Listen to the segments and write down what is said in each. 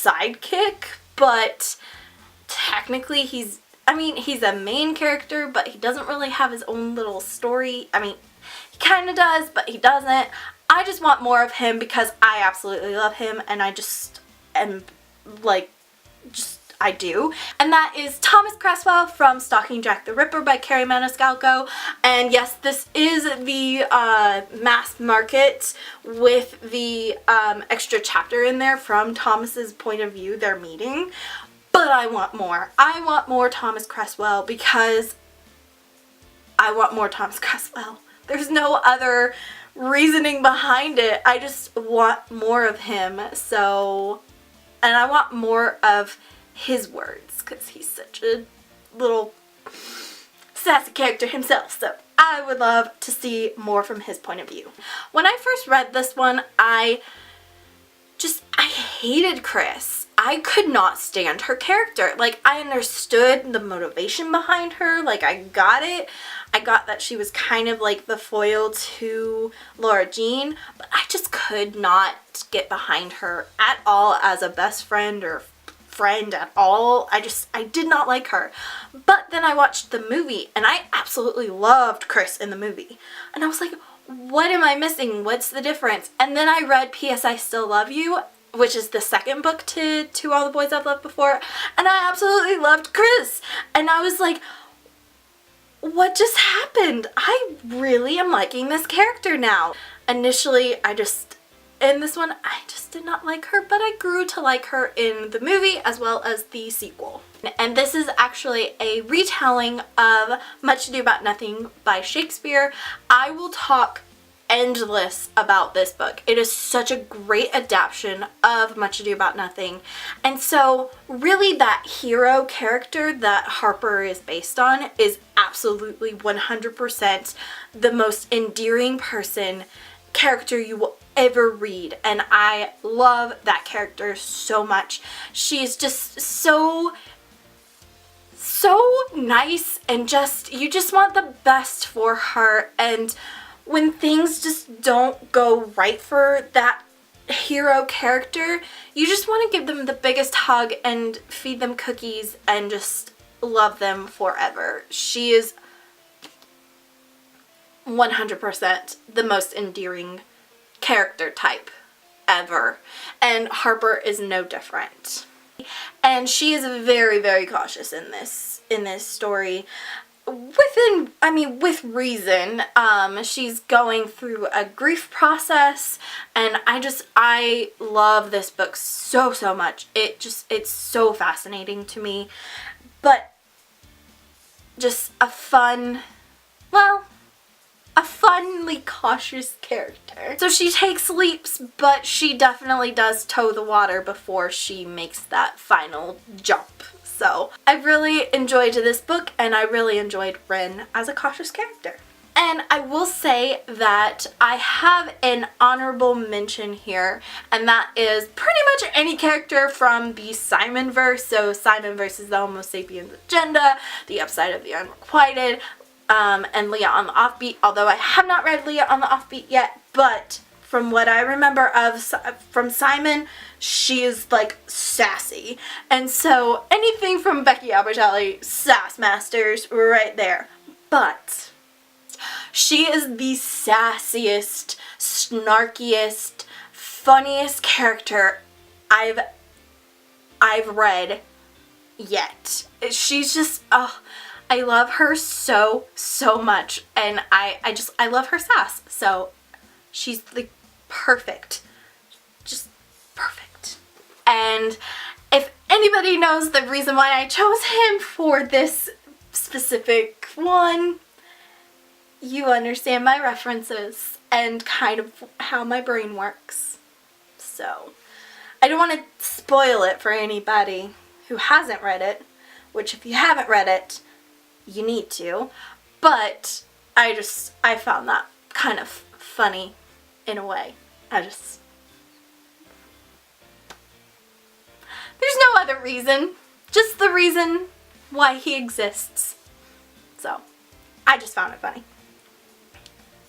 sidekick, but technically he's a main character, but he doesn't really have his own little story. I mean, he kind of does, but he doesn't. I just want more of him because I absolutely love him, and I just am like, I do. And that is Thomas Cresswell from Stalking Jack the Ripper by Carrie Maniscalco. And yes, this is the mass market with the extra chapter in there from Thomas's point of view, their meeting. But I want more. I want more Thomas Cresswell because I want more Thomas Cresswell. There's no other reasoning behind it. I just want more of him. So, and I want more of his words because he's such a little sassy character himself. So I would love to see more from his point of view. When I first read this one, I hated Chris. I could not stand her character. Like, I understood the motivation behind her. Like, I got it. I got that she was kind of like the foil to Laura Jean, but I just could not get behind her at all as a best friend or friend at all. I did not like her. But then I watched the movie and I absolutely loved Chris in the movie. And I was like, what am I missing? What's the difference? And then I read P.S. I Still Love You, which is the second book to All the Boys I've Loved Before, and I absolutely loved Chris. And I was like, what just happened? I really am liking this character now. Initially, in this one, I just did not like her, but I grew to like her in the movie as well as the sequel. And this is actually a retelling of Much Ado About Nothing by Shakespeare. I will talk endless about this book. It is such a great adaptation of Much Ado About Nothing. And so really that hero character that Harper is based on is absolutely 100% the most endearing character you will ever read. And I love that character so much. She's just so nice, and you just want the best for her. And when things just don't go right for that hero character, you just want to give them the biggest hug and feed them cookies and just love them forever. She is 100% the most endearing character type ever, and Harper is no different. And she is very, very cautious in this story. With reason. She's going through a grief process, and I love this book so much. It's so fascinating to me, but just a funny cautious character. So she takes leaps, but she definitely does toe the water before she makes that final jump. So I really enjoyed this book, and I really enjoyed Ren as a cautious character. And I will say that I have an honorable mention here, and that is pretty much any character from the Simonverse. So Simonverse is the Homo sapiens agenda, the Upside of the Unrequited, and Leah on the Offbeat, although I have not read Leah on the Offbeat yet, but from what I remember from Simon, she is like sassy. And so anything from Becky Albertalli, Sass Masters, right there. But she is the sassiest, snarkiest, funniest character I've read yet. She's just, I love her so much, and I love her sass. So she's like perfect. Just perfect. And if anybody knows the reason why I chose him for this specific one, you understand my references and kind of how my brain works. So I don't want to spoil it for anybody who hasn't read it, which if you haven't read it, you need to. But I found that kind of funny in a way. There's no other reason, just the reason why he exists. So I just found it funny.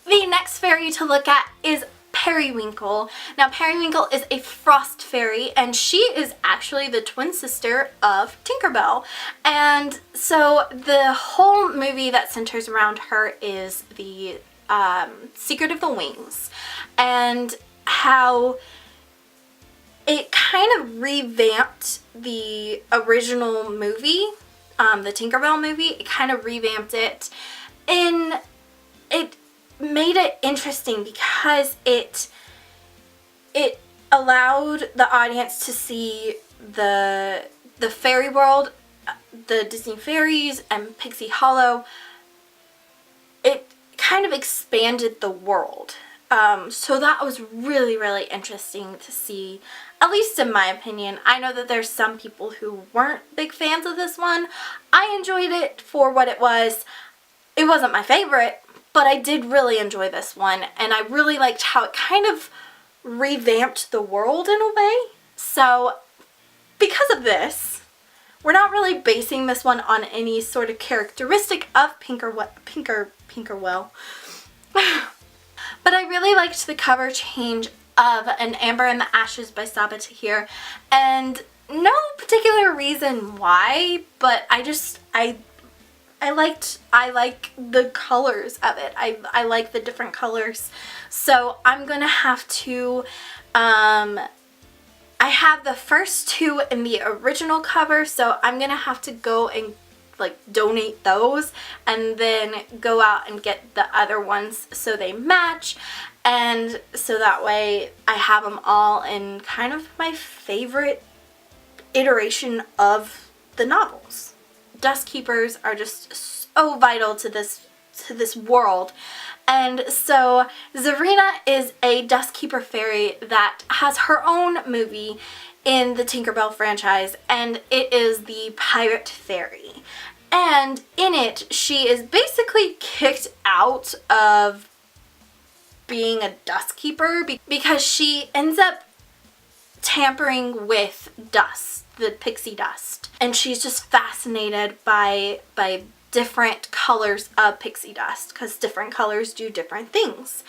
The next fairy to look at is Periwinkle. Now Periwinkle is a frost fairy, and she is actually the twin sister of Tinkerbell. And so the whole movie that centers around her is the Secret of the Wings, and how it kind of revamped the original movie, the Tinkerbell movie. It kind of revamped it, and it made it interesting because it allowed the audience to see the fairy world, the Disney Fairies and Pixie Hollow. It kind of expanded the world. So that was really, really interesting to see, at least in my opinion. I know that there's some people who weren't big fans of this one. I enjoyed it for what it was. It wasn't my favorite, but I did really enjoy this one, and I really liked how it kind of revamped the world in a way. So because of this, we're not really basing this one on any sort of characteristic of Pinkerwell. But I really liked the cover change of An Amber in the Ashes by Saba Tahir, and no particular reason why, but I like the colors of it. I like the different colors. So I'm gonna have to, I have the first two in the original cover, so I'm gonna have to go and like donate those and then go out and get the other ones so they match, and so that way I have them all in kind of my favorite iteration of the novels. Dust Keepers are just so vital to this world. And so Zarina is a Dust Keeper fairy that has her own movie in the Tinkerbell franchise, and it is the Pirate Fairy. And in it, she is basically kicked out of being a dust keeper because she ends up tampering with dust, the pixie dust. And she's just fascinated by different colors of pixie dust, because different colors do different things.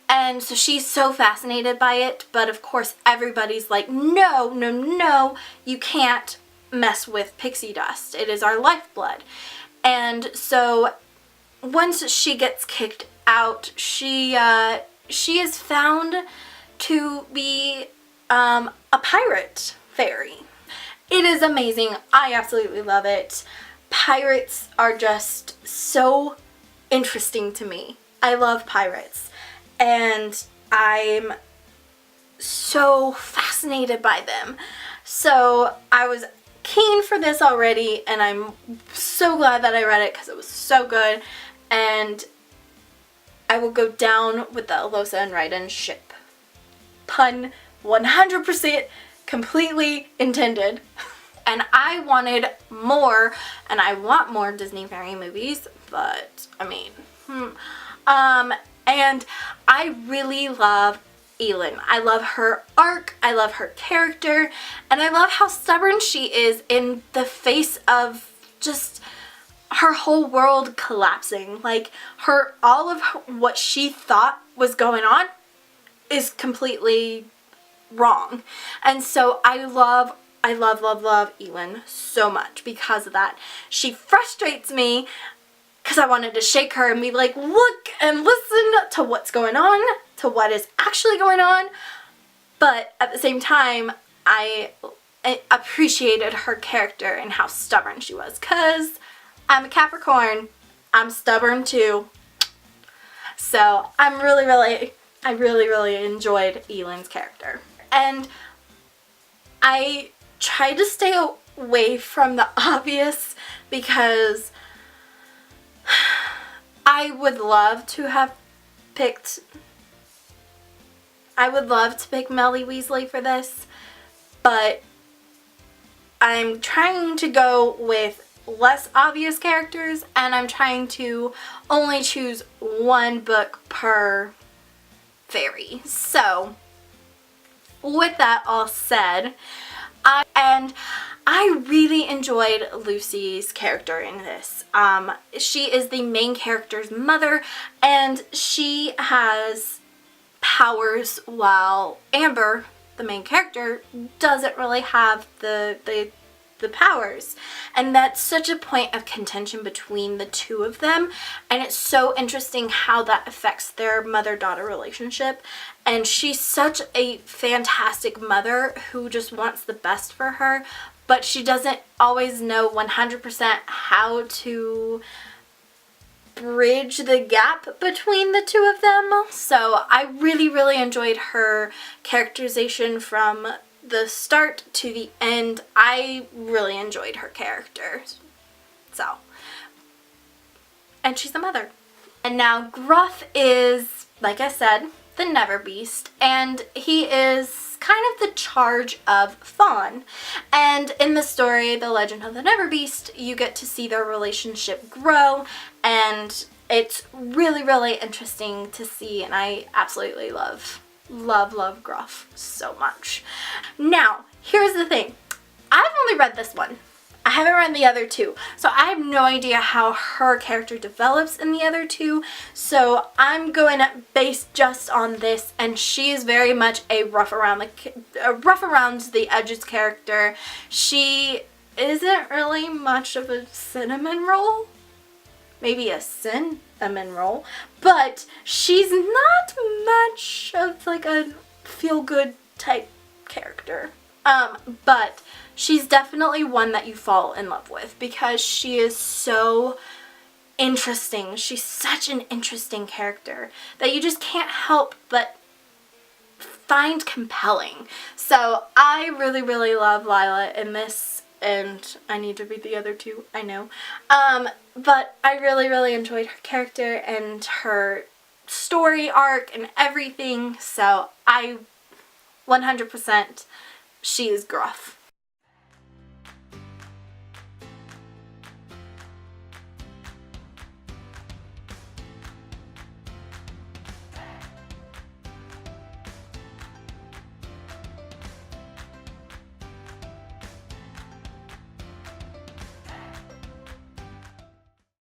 And so she's so fascinated by it, but of course everybody's like, no, no, no, you can't mess with pixie dust. It is our lifeblood. And so once she gets kicked out, she is found to be a pirate fairy. It is amazing. I absolutely love it. Pirates are just so interesting to me. I love pirates, and I'm so fascinated by them. So I was keen for this already, and I'm so glad that I read it because it was so good. And I will go down with the Alosa and Raiden ship. Pun 100% completely intended. And I wanted more, and I want more Disney Fairy movies, but I mean, and I really love Elin. I love her arc, I love her character, and I love how stubborn she is in the face of just her whole world collapsing. Like, all of what she thought was going on is completely wrong. And so I love Elin so much because of that. She frustrates me because I wanted to shake her and be like, look and listen to what's going on, to what is actually going on. But at the same time, I appreciated her character and how stubborn she was, because I'm a Capricorn. I'm stubborn too. So I really enjoyed Elin's character. And I tried to stay away from the obvious because I would love to pick Melly Weasley for this, but I'm trying to go with less obvious characters, and I'm trying to only choose one book per fairy. So with that all said, I really enjoyed Lucy's character in this. She is the main character's mother, and she has powers, while Amber, the main character, doesn't really have the powers. And that's such a point of contention between the two of them, and it's so interesting how that affects their mother-daughter relationship. And she's such a fantastic mother who just wants the best for her, but she doesn't always know 100% how to bridge the gap between the two of them. So I really enjoyed her characterization from the start to the end. I really enjoyed her character. So, and she's a mother. And now Gruff is, like I said, the Never Beast, and he is kind of the charge of Fawn. And in the story, The Legend of the Never Beast, you get to see their relationship grow, and it's really interesting to see, and I absolutely love Gruff so much. Now, here's the thing. I've only read this one. I haven't read the other two, so I have no idea how her character develops in the other two, so I'm going to base just on this, and she is very much a rough around the edges character. She isn't really much of a cinnamon roll, maybe a cinnamon roll, but she's not much of like a feel-good type character. But she's definitely one that you fall in love with because she is so interesting. She's such an interesting character that you just can't help but find compelling. So I really love Lila in this, and I need to read the other two, I know. But I really enjoyed her character and her story arc and everything, so I 100%, she is Gruff.